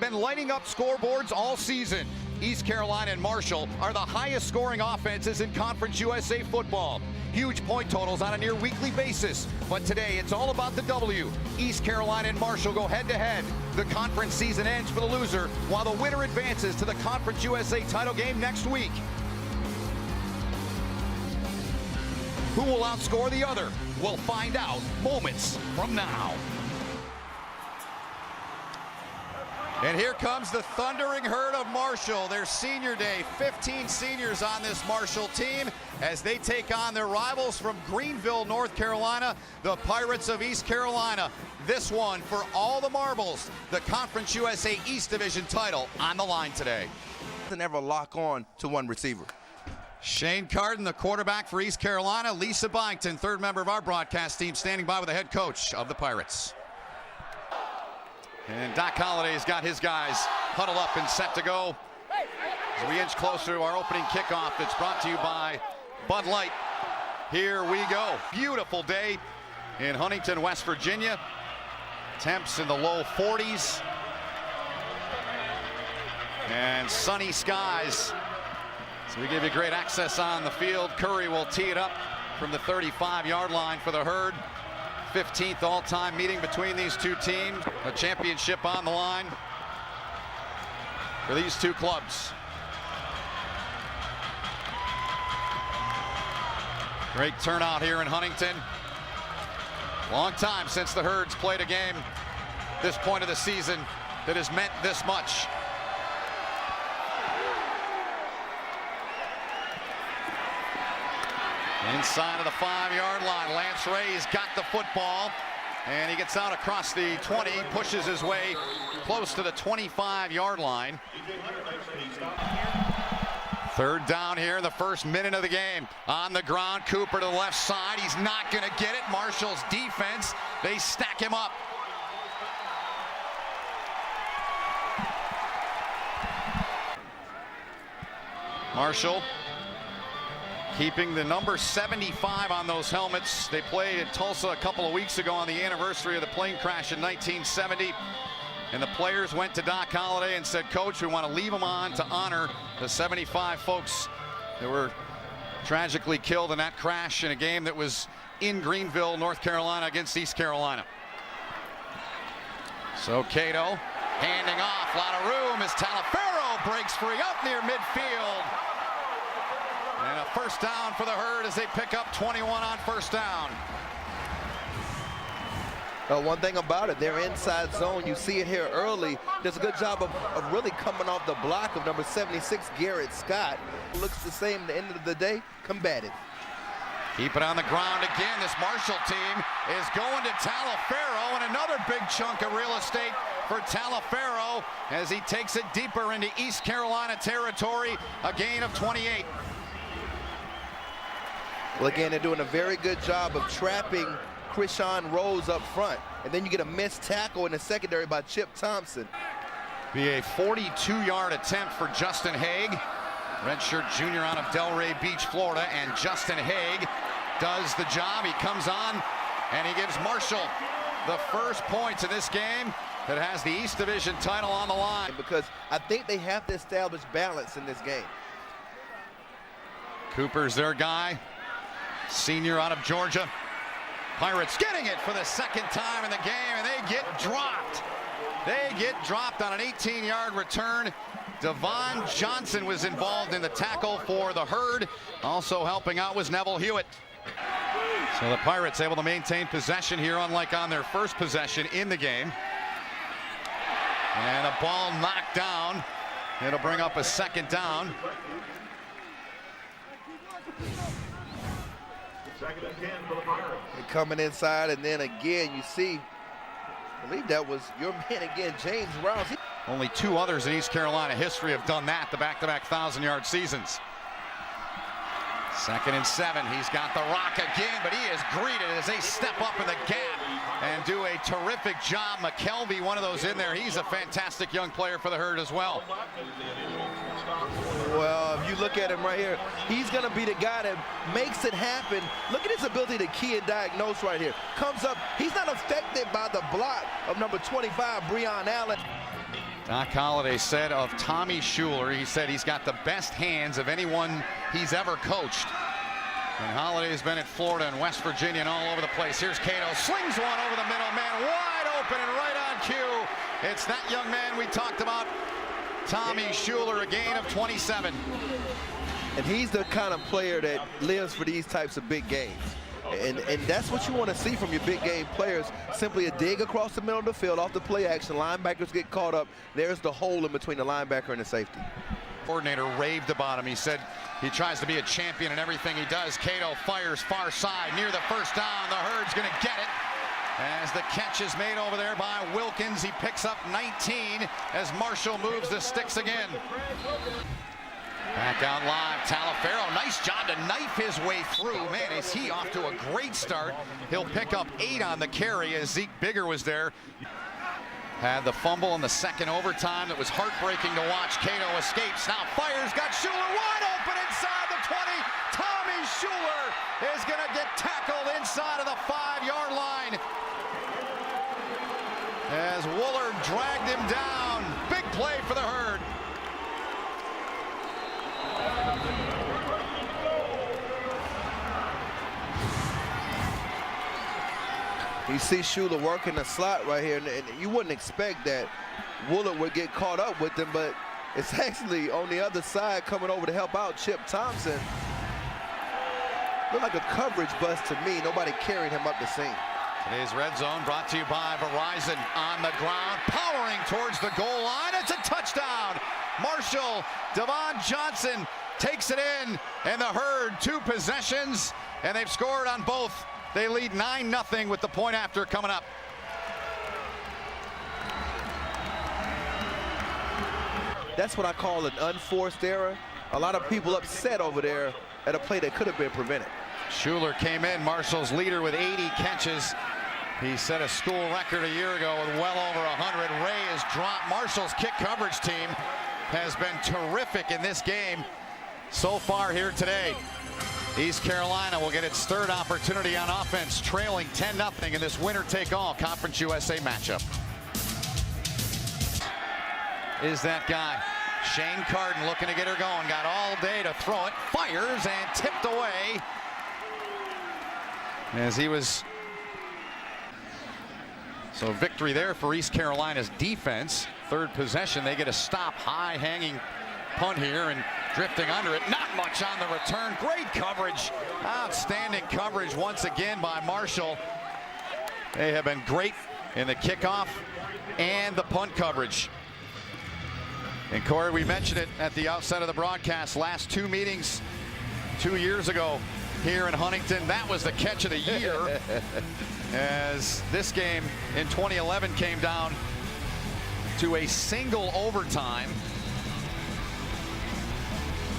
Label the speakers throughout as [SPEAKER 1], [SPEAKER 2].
[SPEAKER 1] been lighting up scoreboards all season. East Carolina and Marshall are the highest scoring offenses in Conference USA football. Huge point totals on a near weekly basis. But today, it's all about the W. East Carolina and Marshall go head-to-head. The conference season ends for the loser, while the winner advances to the Conference USA title game next week. Who will outscore the other? We'll find out moments from now. And here comes the thundering herd of Marshall, their senior day. 15 seniors on this Marshall team as they take on their rivals from Greenville, North Carolina, the Pirates of East Carolina. This one for all the marbles, the Conference USA East Division title on the line today.
[SPEAKER 2] Doesn't ever lock on to one receiver.
[SPEAKER 1] Shane Carden, the quarterback for East Carolina. Lisa Byington, third member of our broadcast team, standing by with the head coach of the Pirates. And Doc Holliday's got his guys huddled up and set to go as we inch closer to our opening kickoff. That's brought to you by Bud Light. Here we go. Beautiful day in Huntington, West Virginia. Temps in the low 40s. And sunny skies. So we give you great access on the field. Curry will tee it up from the 35-yard line for the herd. 15th all-time meeting between these two teams. A championship on the line for these two clubs. Great turnout here in Huntington. Long time since the Herds played a game this point of the season that has meant this much. Inside of the 5-yard line, Lance Ray's got the football, and he gets out across the 20, pushes his way close to the 25-yard line. Third down here in the first minute of the game. On the ground, Cooper to the left side. He's not going to get it. Marshall's defense, they stack him up. Marshall keeping the number 75 on those helmets. They played in Tulsa a couple of weeks ago on the anniversary of the plane crash in 1970. And the players went to Doc Holliday and said, Coach, we want to leave them on to honor the 75 folks that were tragically killed in that crash in a game that was in Greenville, North Carolina against East Carolina. So Cato handing off, a lot of room as Talafero breaks free up near midfield. And a first down for the Herd as they pick up 21 on first down.
[SPEAKER 2] One thing about it, they're inside zone. You see it here early. Does a good job of really coming off the block of number 76, Garrett Scott. Looks the same at the end of the day, combative.
[SPEAKER 1] Keep it on the ground again. This Marshall team is going to Talafero, and another big chunk of real estate for Talafero as he takes it deeper into East Carolina territory, a gain of 28.
[SPEAKER 2] Well, again, they're doing a very good job of trapping Krishan Rose up front. And then you get a missed tackle in the secondary by Chip Thompson.
[SPEAKER 1] Be a 42-yard attempt for Justin Haig, redshirt junior out of Delray Beach, Florida. And Justin Haig does the job. He comes on, and he gives Marshall the first points in this game that has the East Division title on the line.
[SPEAKER 2] Because I think they have to establish balance in this game.
[SPEAKER 1] Cooper's their guy. Senior out of Georgia. Pirates getting it for the second time in the game, and they get dropped. They get dropped on an 18-yard return. Devon Johnson was involved in the tackle for the Herd. Also helping out was Neville Hewitt. So the Pirates able to maintain possession here, unlike on their first possession in the game. And a ball knocked down. It'll bring up a second down.
[SPEAKER 2] Coming inside, and then again you see, I believe that was your man again, James Rouse.
[SPEAKER 1] Only two others in East Carolina history have done that, the back-to-back 1,000-yard seasons. 2nd and 7. He's got the rock again, but he is greeted as they step up in the gap and do a terrific job. McKelvey, one of those in there. He's a fantastic young player for the Herd as well.
[SPEAKER 2] Well, if you look at him right here, he's going to be the guy that makes it happen. Look at his ability to key and diagnose right here. Comes up, he's not affected by the block of number 25, Breon Allen.
[SPEAKER 1] Doc Holliday said of Tommy Shuler, he said he's got the best hands of anyone he's ever coached. And Holliday's been at Florida and West Virginia and all over the place. Here's Cato, slings one over the middle, man wide open and right on cue. It's that young man we talked about, Tommy Shuler, a gain of 27.
[SPEAKER 2] And he's the kind of player that lives for these types of big games. And that's what you want to see from your big game players. Simply a dig across the middle of the field off the play action. Linebackers get caught up. There's the hole in between the linebacker and the safety.
[SPEAKER 1] Coordinator raved about him. He said he tries to be a champion in everything he does. Cato fires far side near the first down. The Herd's going to get it as the catch is made over there by Wilkins. He picks up 19 as Marshall moves the sticks again. Back out live, Taliaferro, nice job to knife his way through. Man, is he off to a great start. He'll pick up 8 on the carry as Zeke Bigger was there. Had the fumble in the second overtime. That was heartbreaking to watch. Cato escapes, now fires, got Shuler wide open inside the 20. Tommy Shuler is gonna get tackled inside of the 5-yard line as Woolard dragged him down. Big play for the Herd.
[SPEAKER 2] You see Shuler working the slot right here, and you wouldn't expect that Woolard would get caught up with him, but it's actually on the other side coming over to help out Chip Thompson. Looked like a coverage bust to me. Nobody carried him up the seam.
[SPEAKER 1] Today's Red Zone brought to you by Verizon. On the ground, powering towards the goal line. It's a touchdown. Marshall, Devon Johnson takes it in, and the Herd 2 possessions, and they've scored on both. They lead 9-0 with the point after coming up.
[SPEAKER 2] That's what I call an unforced error. A lot of people upset over there at a play that could have been prevented.
[SPEAKER 1] Shuler came in, Marshall's leader with 80 catches. He set a school record a year ago with well over 100. Ray has dropped. Marshall's kick coverage team has been terrific in this game so far here today. East Carolina will get its 3rd opportunity on offense, trailing 10-0 in this winner-take-all Conference USA matchup. Is that guy. Shane Carden looking to get her going. Got all day to throw it. Fires and tipped away as he was. So victory there for East Carolina's defense. 3rd possession. They get a stop. High hanging punt here and drifting under it. Not much on the return. Great coverage. Outstanding coverage once again by Marshall. They have been great in the kickoff and the punt coverage. And Corey, we mentioned it at the outset of the broadcast. Last 2 meetings 2 years ago here in Huntington. That was the catch of the year. As this game in 2011 came down to a single overtime.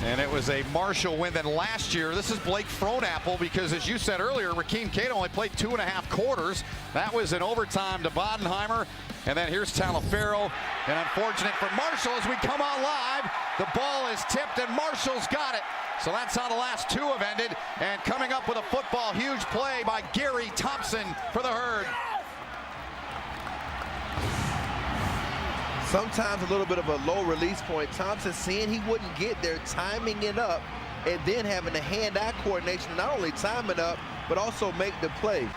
[SPEAKER 1] And it was a Marshall win. Then last year, this is Blake Frohnapple, because as you said earlier, Rakeem Cato only played 2.5 quarters. That was an overtime to Bodenheimer. And then here's Taliaferro. And unfortunate for Marshall as we come on live, the ball is tipped and Marshall's got it. So that's how the last 2 have ended. And coming up with a football, huge play by Gary Thompson for the Herd.
[SPEAKER 2] Sometimes a little bit of a low release point. Thompson seeing he wouldn't get there, timing it up, and then having the hand-eye coordination to not only time it up, but also make the play.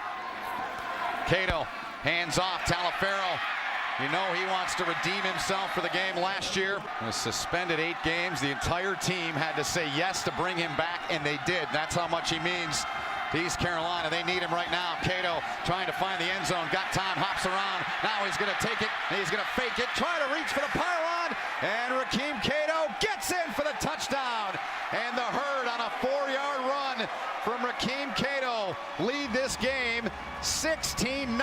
[SPEAKER 1] Cato, hands off, Taliaferro. You know he wants to redeem himself for the game last year. He was suspended 8 games. The entire team had to say yes to bring him back, and they did. That's how much he means to East Carolina. They need him right now. Cato trying to find the end zone. Got time, hops around. Now he's going to take it. He's going to fake it. Try to reach for the pylon. And Rakeem Cato gets in for the touchdown. And the Herd on a 4-yard run from Rakeem Cato lead this game 16-0.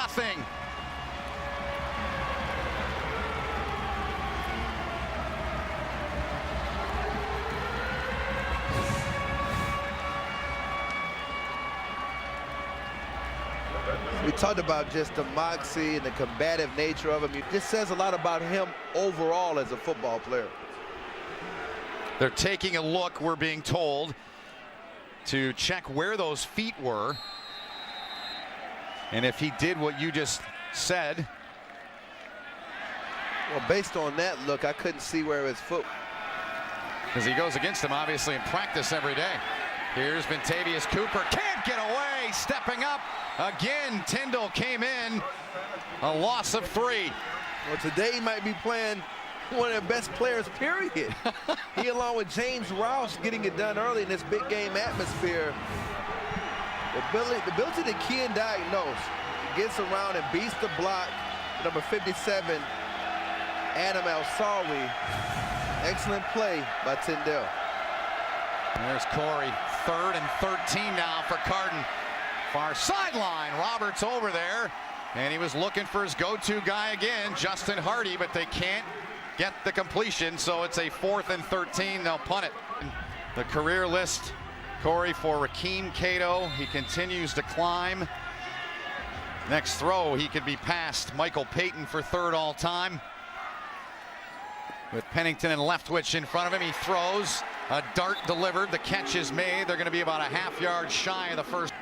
[SPEAKER 2] We talked about just the moxie and the combative nature of him. It just says a lot about him overall as a football player.
[SPEAKER 1] They're taking a look, we're being told, to check where those feet were. And if he did what you just said,
[SPEAKER 2] Well, based on that look, I couldn't see where his foot.
[SPEAKER 1] Because he goes against him, obviously, in practice every day. Here's Vintavious Cooper. Can't get away. Stepping up. Again, Tyndall came in. A loss of 3.
[SPEAKER 2] Well, today he might be playing one of the best players, period. He, along with James Rouse, getting it done early in this big game atmosphere. The ability to key and diagnose. He gets around and beats the block. Number 57, Adam El-Sawi. Excellent play by Tyndall.
[SPEAKER 1] There's Corey. 3rd and 13 now for Carden. Far sideline. Roberts over there. And he was looking for his go-to guy again, Justin Hardy, but they can't get the completion, so it's a 4th and 13. They'll punt it. The career list, Corey, for Rakeem Cato. He continues to climb. Next throw, he could be past Michael Payton for 3rd all-time. With Pennington and Leftwich in front of him, he throws. A dart delivered. The catch is made. They're going to be about a half-yard shy of the first.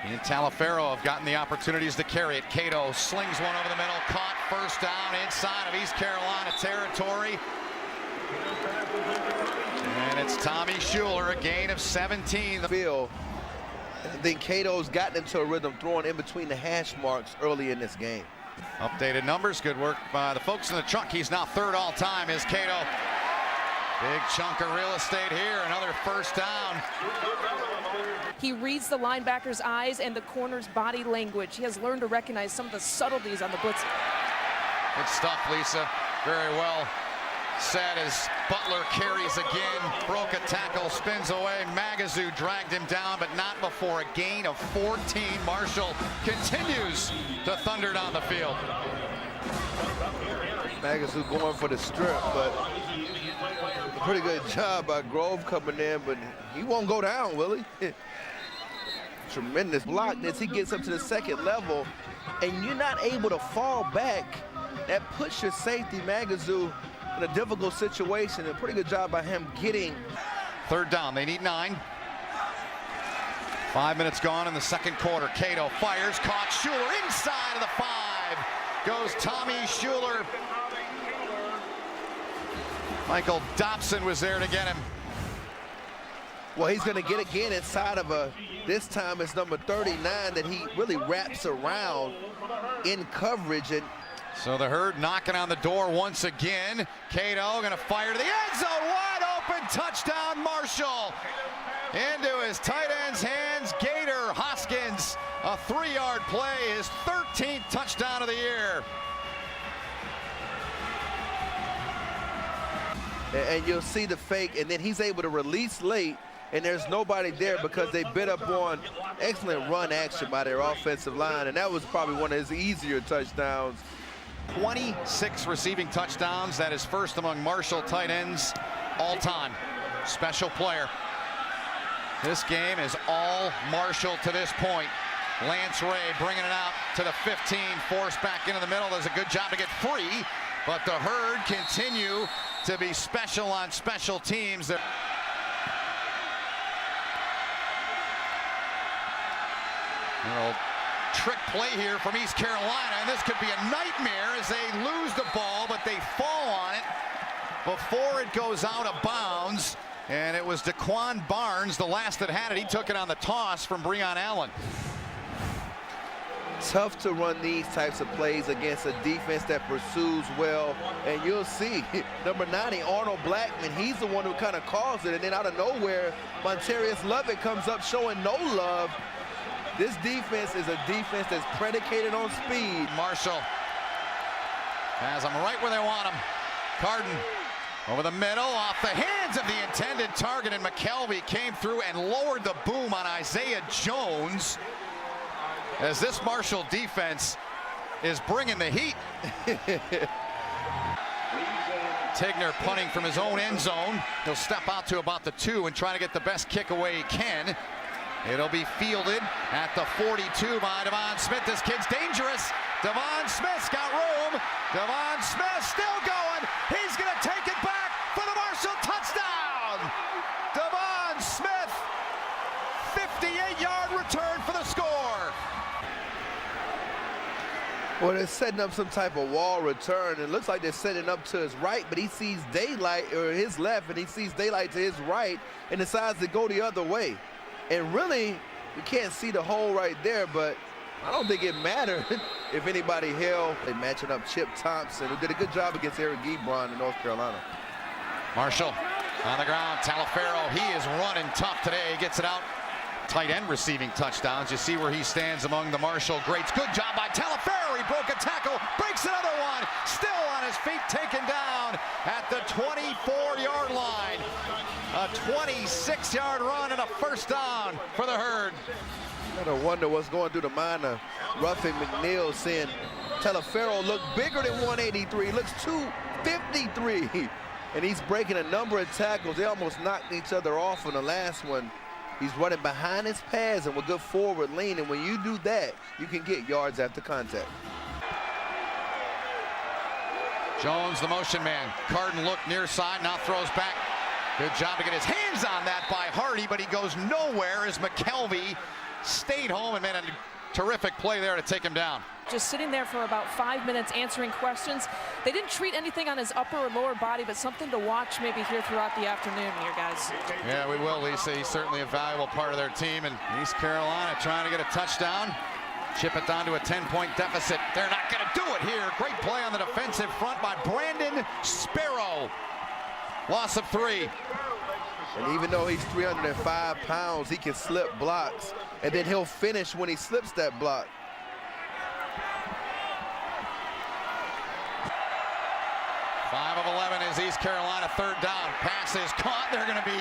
[SPEAKER 1] And Talaferro have gotten the opportunities to carry it. Cato slings one over the middle, caught, first down inside of East Carolina territory. And it's Tommy Shuler, a gain of 17.
[SPEAKER 2] Field. I think Cato's gotten into a rhythm throwing in between the hash marks early in this game.
[SPEAKER 1] Updated numbers, good work by the folks in the truck. He's now 3rd all-time is Cato. Big chunk of real estate here, another first down.
[SPEAKER 3] He reads the linebacker's eyes and the corner's body language. He has learned to recognize some of the subtleties on the blitz.
[SPEAKER 1] Good stuff, Lisa. Very well said as Butler carries again. Broke a tackle, spins away. Magazoo dragged him down, but not before a gain of 14. Marshall continues to thunder down the field.
[SPEAKER 2] Magazoo going for the strip, but a pretty good job by Grove coming in, but he won't go down, will he? Tremendous block as he gets up to the 2nd level, and you're not able to fall back. That puts your safety, Magazoo, in a difficult situation. A pretty good job by him getting.
[SPEAKER 1] 3rd down, they need 9. 5 minutes gone in the 2nd quarter. Cato fires, caught. Shuler inside of the 5. Goes Tommy Shuler. Michael Dobson was there to get him.
[SPEAKER 2] Well, he's going to get again inside of this time it's number 39 that he really wraps around in coverage. And
[SPEAKER 1] so the Herd knocking on the door once again. Cato going to fire to the end zone. Wide open touchdown, Marshall. Into his tight end's hands, Gator Hoskins. A 3-yard play, his 13th touchdown of the year.
[SPEAKER 2] And you'll see the fake, and then he's able to release late, and there's nobody there because they bit up on excellent run action by their offensive line, and that was probably one of his easier touchdowns.
[SPEAKER 1] 26 receiving touchdowns. That is 1st among Marshall tight ends all time. Special player. This game is all Marshall to this point. Lance Ray bringing it out to the 15, forced back into the middle. Does a good job to get free, but the Herd continue to be special on special teams. Little trick play here from East Carolina, and this could be a nightmare as they lose the ball, but they fall on it before it goes out of bounds. And it was Daquan Barnes, the last that had it. He took it on the toss from Breon Allen.
[SPEAKER 2] Tough to run these types of plays against a defense that pursues well. And you'll see number 90, Arnold Blackman, he's the one who kind of caused it. And then out of nowhere, Montarius Lovett comes up showing no love. This defense is a defense that's predicated on speed.
[SPEAKER 1] Marshall has them right where they want them. Carden over the middle, off the hands of the intended target, and McKelvey came through and lowered the boom on Isaiah Jones. As this Marshall defense is bringing the heat. Tigner punting from his own end zone. He'll step out to about the 2 and try to get the best kick away he can. It'll be fielded at the 42 by Devon Smith. This kid's dangerous. Devon Smith's got room. Devon Smith still going. He's going to take it back for the Marshall touchdown. Devon Smith, 58-yard return for the score.
[SPEAKER 2] Well, they're setting up some type of wall return. It looks like they're setting up to his right, but he sees daylight, or his left, and he sees daylight to his right and decides to go the other way. And really, you can't see the hole right there, but I don't think it mattered if anybody held. They're matching up Chip Thompson, who did a good job against Eric Gebron in North Carolina.
[SPEAKER 1] Marshall on the ground. Taliaferro, he is running tough today. He gets it out. Tight end receiving touchdowns. You see where he stands among the Marshall greats. Good job by Taliaferro. He broke a tackle, breaks another one. Still on his feet, taken down at the 24-yard line. A 26-yard run and a first down for the Herd.
[SPEAKER 2] I gotta wonder what's going through the mind of Ruffin McNeil, seeing Taliaferro look bigger than 183. He looks 253. And he's breaking a number of tackles. They almost knocked each other off on the last one. He's running behind his pads and with good forward lean. And when you do that, you can get yards after contact.
[SPEAKER 1] Jones, the motion man. Carden looked near side, now throws back. Good job to get his hands on that by Hardy, but he goes nowhere as McKelvey stayed home and made a terrific play there to take him down.
[SPEAKER 3] Just sitting there for about 5 minutes answering questions. They didn't treat anything on his upper or lower body, but something to watch maybe here throughout the afternoon here, guys.
[SPEAKER 1] Yeah, we will, Lisa. He's certainly a valuable part of their team. And East Carolina trying to get a touchdown. Chip it down to a 10-point deficit. They're not going to do it here. Great play on the defensive front by Brandon Sparrow. Loss of 3.
[SPEAKER 2] And even though he's 305 pounds, he can slip blocks. And then he'll finish when he slips that block.
[SPEAKER 1] Five of 11 is East Carolina, third down. Pass is caught. They're going to be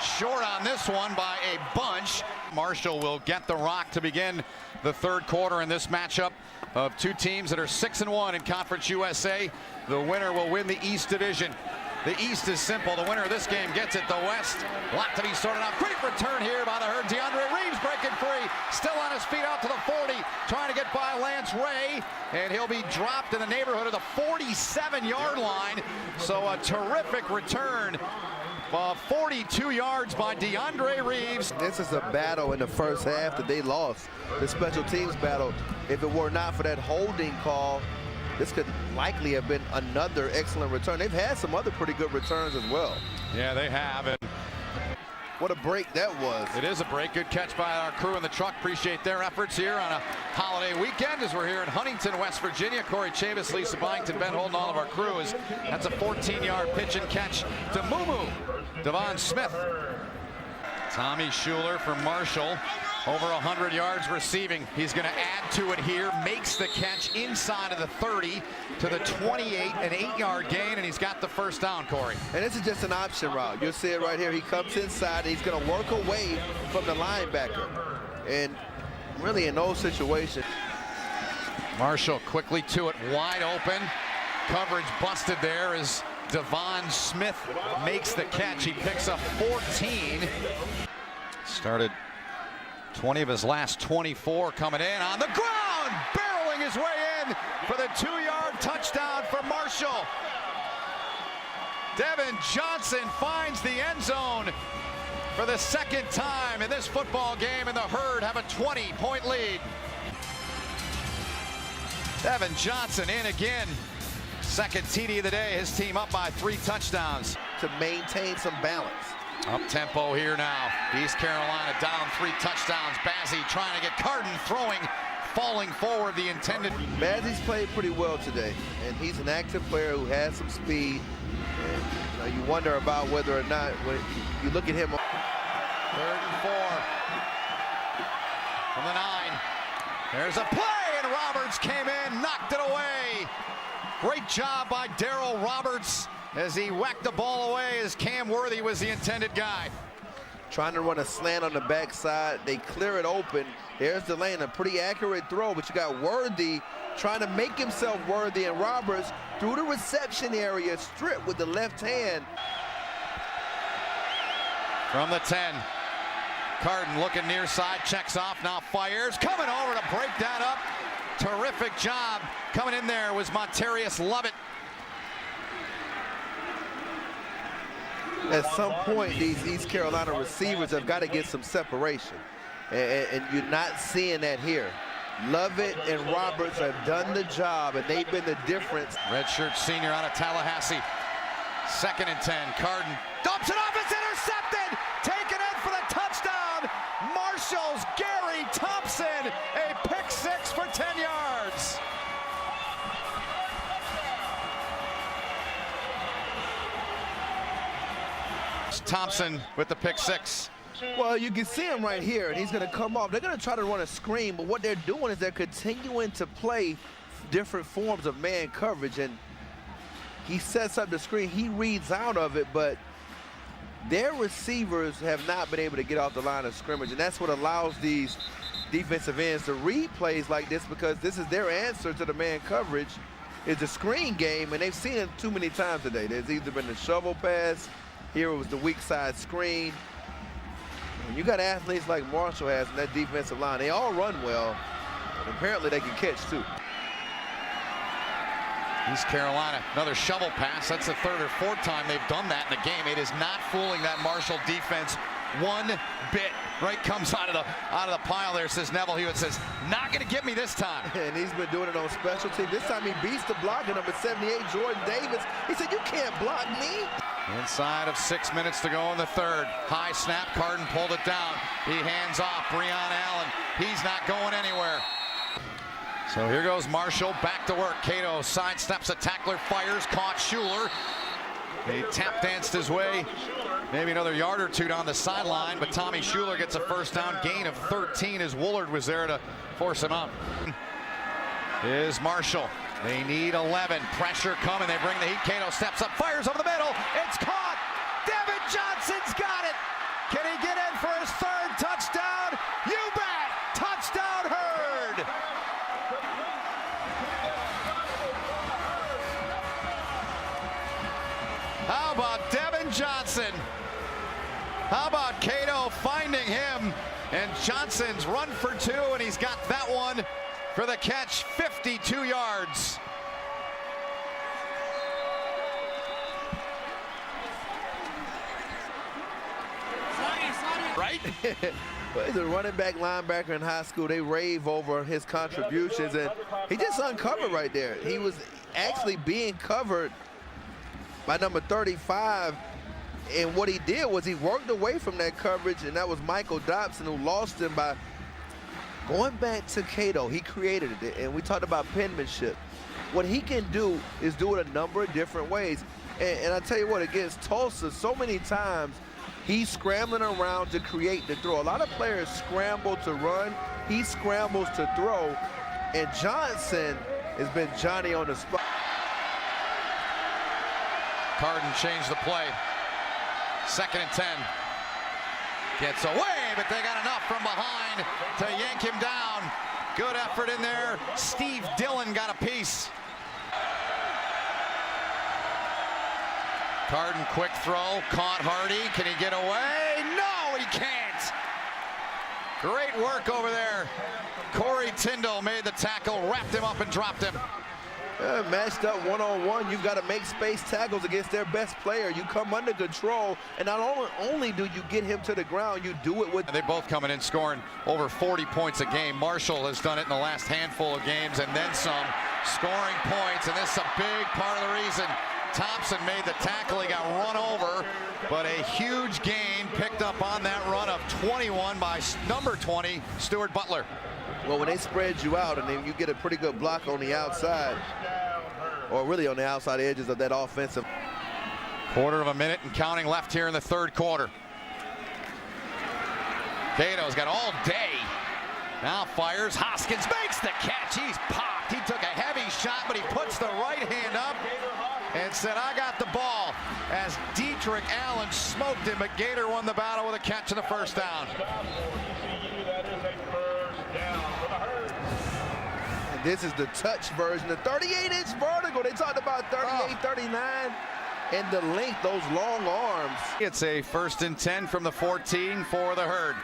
[SPEAKER 1] short on this one by a bunch. Marshall will get the rock to begin the third quarter in this matchup of two teams that are 6-1 in Conference USA. The winner will win the East Division. The East is simple. The winner of this game gets it. The West, a lot to be sorted out. Great return here by the Herd. DeAndre Reeves breaking free. Still on his feet out to the 40. Trying to get by Lance Ray. And he'll be dropped in the neighborhood of the 47-yard line. So a terrific return. 42 yards by DeAndre Reeves.
[SPEAKER 2] This is a battle in the first half that they lost. The special teams battle. If it were not for that holding call, this could likely have been another excellent return. They've had some other pretty good returns as well.
[SPEAKER 1] Yeah, they have. And
[SPEAKER 2] what a break that was.
[SPEAKER 1] it is a break. Good catch by our crew in the truck. Appreciate their efforts here on a holiday weekend as we're here in Huntington, West Virginia. Corey Chavis, Lisa Byington, Ben Holden, all of our crew. That's a 14-yard pitch and catch to Mumu. Devon Smith. Tommy Schuler for Marshall. Over 100 yards receiving. He's going to add to it here. Makes the catch inside of the 30 to the 28, an 8-yard gain, and he's got the first down, Corey.
[SPEAKER 2] And this is just an option route. You'll see it right here. He comes inside, and he's going to work away from the linebacker. And really in those situations.
[SPEAKER 1] Marshall quickly to it, wide open. Coverage busted there as Devon Smith makes the catch. He picks up 14. Started 20 of his last 24 coming in on the ground, barreling his way in for the 2-yard touchdown for Marshall. Devin Johnson finds the end zone for the second time in this football game, and the Herd have a 20-point lead. Devin Johnson in again. Second TD of the day, his team up by 3 touchdowns.
[SPEAKER 2] To maintain some balance.
[SPEAKER 1] Up tempo here now. East Carolina down 3 touchdowns. Bazzie trying to get Carden throwing, falling forward the intended.
[SPEAKER 2] Bazzie's played pretty well today, and he's an active player who has some speed. And you wonder about whether or not when you look at him.
[SPEAKER 1] 3rd and 4 from the 9. There's a play, and Roberts came in, knocked it away. Great job by Darryl Roberts as he whacked the ball away as Cam Worthy was the intended guy.
[SPEAKER 2] Trying to run a slant on the backside. They clear it open. There's the lane, a pretty accurate throw, but you got Worthy trying to make himself Worthy, and Roberts through the reception area, stripped with the left hand.
[SPEAKER 1] From the 10, Carden looking near side, checks off, now fires, coming over to break that up. Terrific job. Coming in there was Montarius Lovett.
[SPEAKER 2] At some point, these East Carolina receivers have got to get some separation. And you're not seeing that here. Lovett and Roberts have done the job, and they've been the difference.
[SPEAKER 1] Redshirt senior out of Tallahassee. 2nd and 10. Carden dumps it off. It's intercepted. Taken in for the touchdown. Marshall's Gary Thompson. A pick 6 for 10 yards. Thompson with the pick 6.
[SPEAKER 2] Well, you can see him right here, and he's going to come off. They're going to try to run a screen, but what they're doing is they're continuing to play different forms of man coverage, and he sets up the screen. He reads out of it, but their receivers have not been able to get off the line of scrimmage, and that's what allows these defensive ends to read plays like this, because this is their answer to the man coverage, is the screen game, and they've seen it too many times today. There's either been the shovel pass, here it was the weak side screen. When you got athletes like Marshall has in that defensive line, they all run well, and apparently they can catch too.
[SPEAKER 1] East Carolina, another shovel pass. That's the 3rd or 4th time they've done that in the game. It is not fooling that Marshall defense one bit. Right comes out of the pile there, says Neville Hewitt, says, not gonna get me this time.
[SPEAKER 2] And he's been doing it on special teams. This time he beats the blocker, number 78, Jordan Davis. He said, you can't block me.
[SPEAKER 1] Inside of 6 minutes to go in the 3rd. High snap, Carden pulled it down. He hands off, Breon Allen. He's not going anywhere. So here goes Marshall, back to work. Cato sidesteps a tackler, fires, caught Schuler. He tap danced his way, maybe another yard or two down the sideline, but Tommy Schuler gets a first down, gain of 13 as Woolard was there to force him out. Is Marshall. They need 11. Pressure coming. They bring the heat. Cato steps up, fires over the middle. It's caught. Devin Johnson's got it. Can he get in for his 3rd touchdown? You bet. Touchdown Herd. How about Devin Johnson? How about Cato finding him? And Johnson's run for 2, and he's got that one for the catch, 52 yards. Right?
[SPEAKER 2] Well, he's a running back linebacker in high school. They rave over his contributions, and he just uncovered right there. He was actually being covered by number 35, and what he did was he worked away from that coverage, and that was Michael Dobson, who lost him by going back to Cato. He created it, and we talked about penmanship. What he can do is do it a number of different ways, and I tell you what, against Tulsa, so many times he's scrambling around to create the throw. A lot of players scramble to run. He scrambles to throw, and Johnson has been Johnny on the spot.
[SPEAKER 1] Carden changed the play. 2nd and 10. Gets away, but they got enough from behind to yank him down. Good effort in there. Steve Dillon got a piece. Carden, quick throw, caught Hardy. Can he get away? No, he can't. Great work over there. Corey Tyndall made the tackle, wrapped him up and dropped him.
[SPEAKER 2] Matched up one-on-one, you've got to make space tackles against their best player. You come under control, and not only do you get him to the ground, you do it with...
[SPEAKER 1] They both coming in scoring over 40 points a game. Marshall has done it in the last handful of games and then some, scoring points, and this is a big part of the reason. Thompson made the tackle, he got run over, but a huge gain picked up on that run of 21 by number 20, Stuart Butler.
[SPEAKER 2] Well, when they spread you out and then you get a pretty good block on the outside, or really on the outside edges of that offensive.
[SPEAKER 1] Quarter of a minute and counting left here in the 3rd quarter. Cato's got all day. Now fires, Hoskins makes the catch, he's popped. He took a heavy shot, but he puts the right hand up and said, I got the ball. As Dietrich Allen smoked him, but Gator won the battle with a catch in the first down.
[SPEAKER 2] This is the touch version, the 38-inch vertical. They talked about 38, 39, and the length, those long arms.
[SPEAKER 1] It's a 1st and 10 from the 14 for the Herd.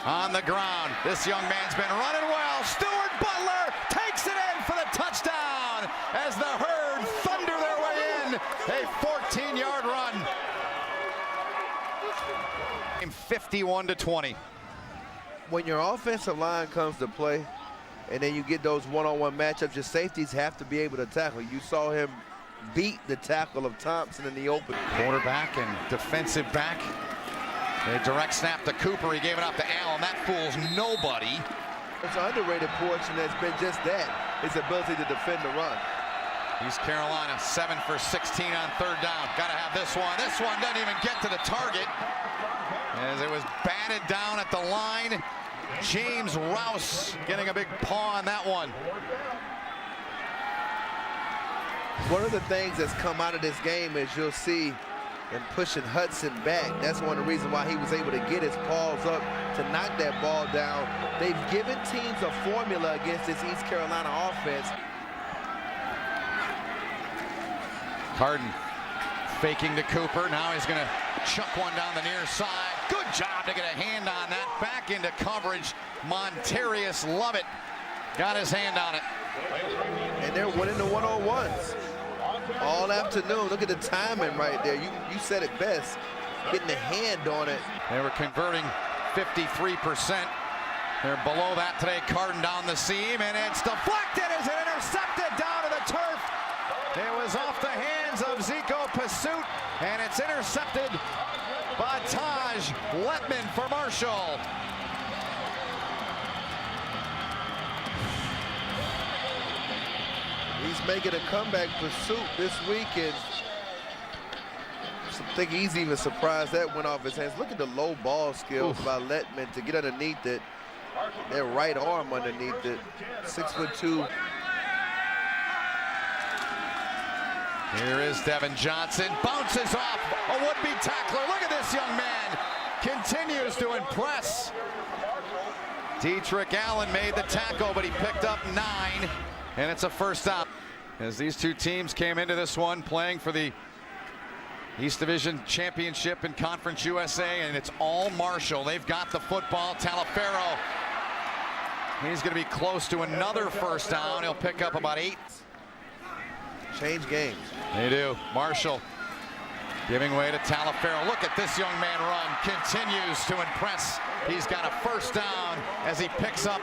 [SPEAKER 1] On the ground, this young man's been running well. Stuart Butler takes it in for the touchdown as the Herd thunder their way in. A 14-yard run. 51-20.
[SPEAKER 2] When your offensive line comes to play, and then you get those one-on-one matchups. Your safeties have to be able to tackle. You saw him beat the tackle of Thompson in the open.
[SPEAKER 1] Quarterback and defensive back. A direct snap to Cooper. He gave it up to Allen. That fools nobody.
[SPEAKER 2] It's an underrated portion that's been just that, his ability to defend the run.
[SPEAKER 1] East Carolina 7 for 16 on third down. Gotta have this one. This one doesn't even get to the target as it was batted down at the line. James Rouse getting a big paw on that one.
[SPEAKER 2] One of the things that's come out of this game is you'll see him pushing Hudson back. That's one of the reasons why he was able to get his paws up to knock that ball down. They've given teams a formula against this East Carolina offense.
[SPEAKER 1] Carden faking to Cooper. Now he's going to chuck one down the near side. Good job to get a hand on that. Back into coverage. Montarius Lovett got his hand on it.
[SPEAKER 2] And they're winning the one-on-ones all afternoon. Look at the timing right there. You said it best, getting the hand on it.
[SPEAKER 1] They were converting 53%. They're below that today. Carden down the seam, and it's deflected as it intercepted down to the turf. It was off the hands of Zico Pursuit, and it's intercepted by Taj Letman for Marshall.
[SPEAKER 2] He's making a comeback pursuit this week, and I think he's even surprised that went off his hands. Look at the low ball skills by Letman to get underneath it. Their right arm underneath it. 6'2".
[SPEAKER 1] Here is Devin Johnson. Bounces off a would-be tackler. Look at this young man. Continues to impress. Dietrich Allen made the tackle, but he picked up 9. And it's a first down. As these two teams came into this one playing for the East Division Championship in Conference USA, and it's all Marshall. They've got the football. Talafero, he's going to be close to another first down. He'll pick up about 8.
[SPEAKER 2] Change games.
[SPEAKER 1] They do. Marshall giving way to Talafero. Look at this young man run. Continues to impress. He's got a first down as he picks up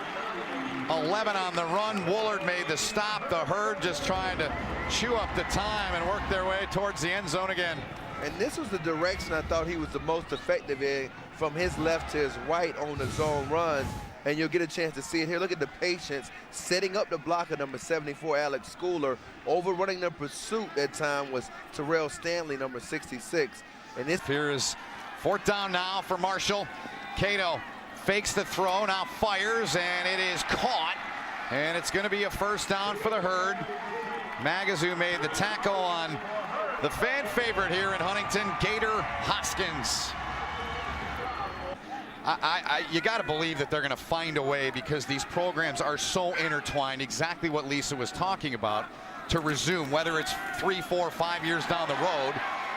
[SPEAKER 1] 11 on the run. Woolard made the stop. The Herd just trying to chew up the time and work their way towards the end zone again.
[SPEAKER 2] And this was the direction I thought he was the most effective in, from his left to his right on the zone run. And you'll get a chance to see it here. Look at the patience, setting up the blocker, number 74, Alex Schooler. Overrunning the pursuit that time was Terrell Stanley, number 66. And this
[SPEAKER 1] here is fourth down now for Marshall. Cato fakes the throw, now fires, and it is caught. And it's going to be a first down for the Herd. Magazoo made the tackle on the fan favorite here in Huntington, Gator Hoskins. You got to believe that they're going to find a way, because these programs are so intertwined, exactly what Lisa was talking about, to resume, whether it's 3, 4, 5 years down the road.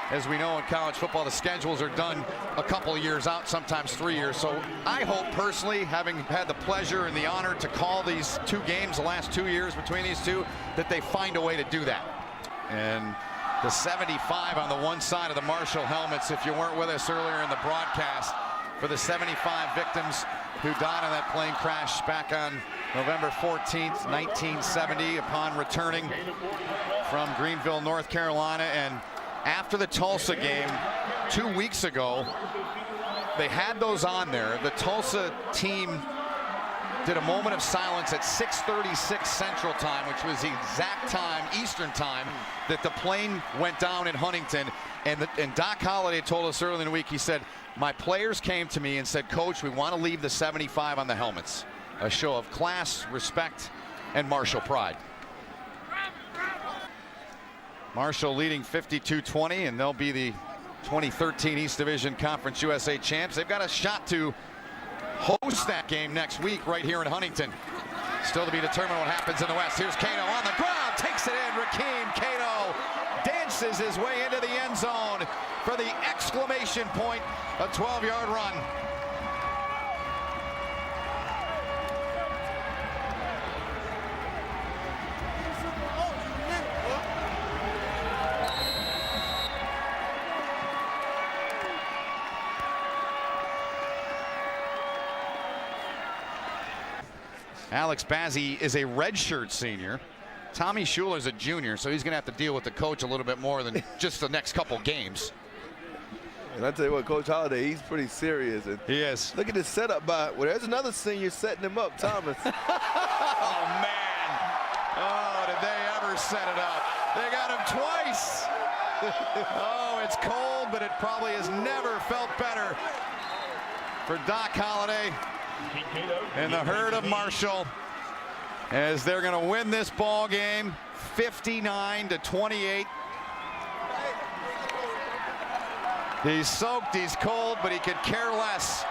[SPEAKER 1] As we know in college football, the schedules are done a couple of years out, sometimes 3 years. So I hope personally, having had the pleasure and the honor to call these 2 games the last 2 years between these two, that they find a way to do that. And the 75 on the one side of the Marshall helmets, if you weren't with us earlier in the broadcast, for the 75 victims who died on that plane crash back on November 14th, 1970, upon returning from Greenville, North Carolina. And after the Tulsa game 2 weeks ago, they had those on there. The Tulsa team did a moment of silence at 6:36 Central Time, which was the exact time, Eastern Time, that the plane went down in Huntington. And Doc Holliday told us earlier in the week, he said, my players came to me and said, Coach, we want to leave the 75 on the helmets. A show of class, respect, and Marshall pride. Marshall leading 52-20, and they'll be the 2013 East Division Conference USA champs. They've got a shot to host that game next week right here in Huntington. Still to be determined what happens in the West. Here's Cato on the ground, takes it in. Rakeem Cato dances his way into the end zone for the exclamation point, a 12-yard run. Alex Bazzi is a redshirt senior. Tommy Schuler's a junior, so he's going to have to deal with the coach a little bit more than just the next couple games.
[SPEAKER 2] And I tell you what, Coach Holliday, he's pretty serious. And
[SPEAKER 1] he is.
[SPEAKER 2] Look at his setup well, there's another senior setting him up, Thomas.
[SPEAKER 1] Oh, man. Oh, did they ever set it up? They got him twice. Oh, it's cold, but it probably has never felt better for Doc Holliday and the Herd of Marshall, as they're going to win this ball game 59-28. He's soaked, he's cold, but he could care less.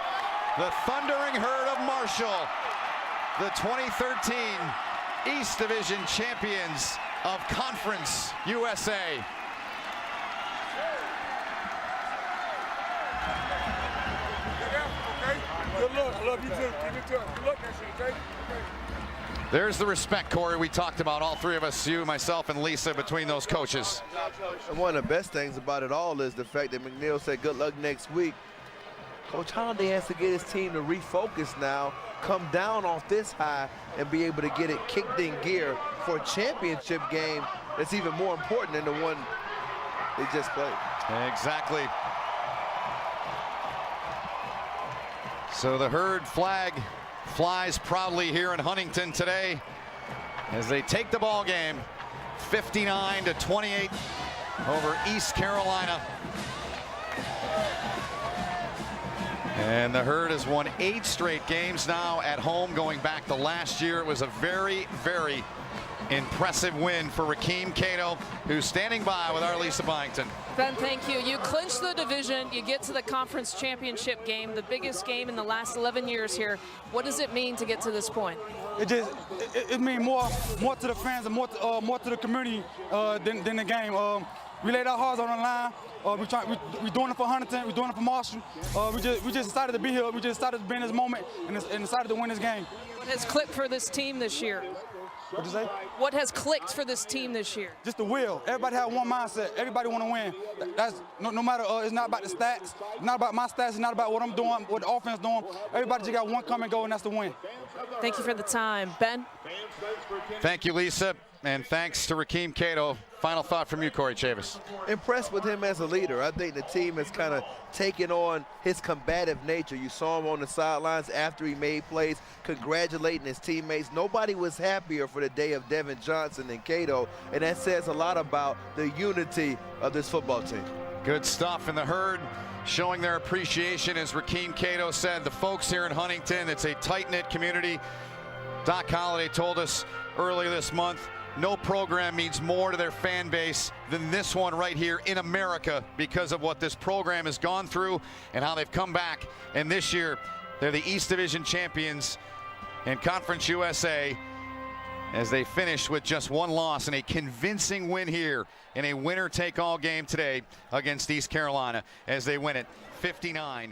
[SPEAKER 1] The Thundering Herd of Marshall, the 2013 East Division champions of Conference USA.
[SPEAKER 4] Good luck. I love you too. Keep it tough. Good luck next year, okay?
[SPEAKER 1] There's the respect, Corey. We talked about, all three of us, you, myself, and Lisa, between those coaches.
[SPEAKER 2] And one of the best things about it all is the fact that McNeil said good luck next week. Coach Holliday has to get his team to refocus now, come down off this high, and be able to get it kicked in gear for a championship game that's even more important than the one they just played.
[SPEAKER 1] Exactly. So the Herd flag flies proudly here in Huntington today as they take the ball game 59-28 over East Carolina. And the Herd has won 8 straight games now at home. Going back to last year, it was a very, very impressive win for Rakeem Cato, who's standing by with our Lisa Byington.
[SPEAKER 3] Ben, thank you. You clinch the division, you get to the conference championship game, the biggest game in the last 11 years here. What does it mean to get to this point?
[SPEAKER 4] It means more to the fans and more to the community than the game. We laid our hearts on the line. We're doing it for Huntington. We're doing it for Marshall. We just decided to be here. We just decided to be in this moment and decided to win this game.
[SPEAKER 3] What has clicked for this team this year?
[SPEAKER 4] What'd you say?
[SPEAKER 3] What has clicked for this team this year?
[SPEAKER 4] Just the will. Everybody have one mindset. Everybody want to win. That's no matter. It's not about the stats. It's not about my stats. It's not about what I'm doing, what the offense doing. Everybody just got one come and go, and that's the win.
[SPEAKER 3] Thank you for the time, Ben.
[SPEAKER 1] Thank you, Lisa, and thanks to Rakeem Cato. Final thought from you, Corey Chavis.
[SPEAKER 2] Impressed with him as a leader. I think the team has kind of taken on his combative nature. You saw him on the sidelines after he made plays, congratulating his teammates. Nobody was happier for the day of Devin Johnson than Cato, and that says a lot about the unity of this football team.
[SPEAKER 1] Good stuff in the Herd, showing their appreciation, as Rakeem Cato said. The folks here in Huntington, it's a tight-knit community. Doc Holliday told us earlier this month, no program means more to their fan base than this one right here in America, because of what this program has gone through and how they've come back. And this year, they're the East Division champions in Conference USA, as they finish with just one loss and a convincing win here in a winner-take-all game today against East Carolina, as they win it 59-28.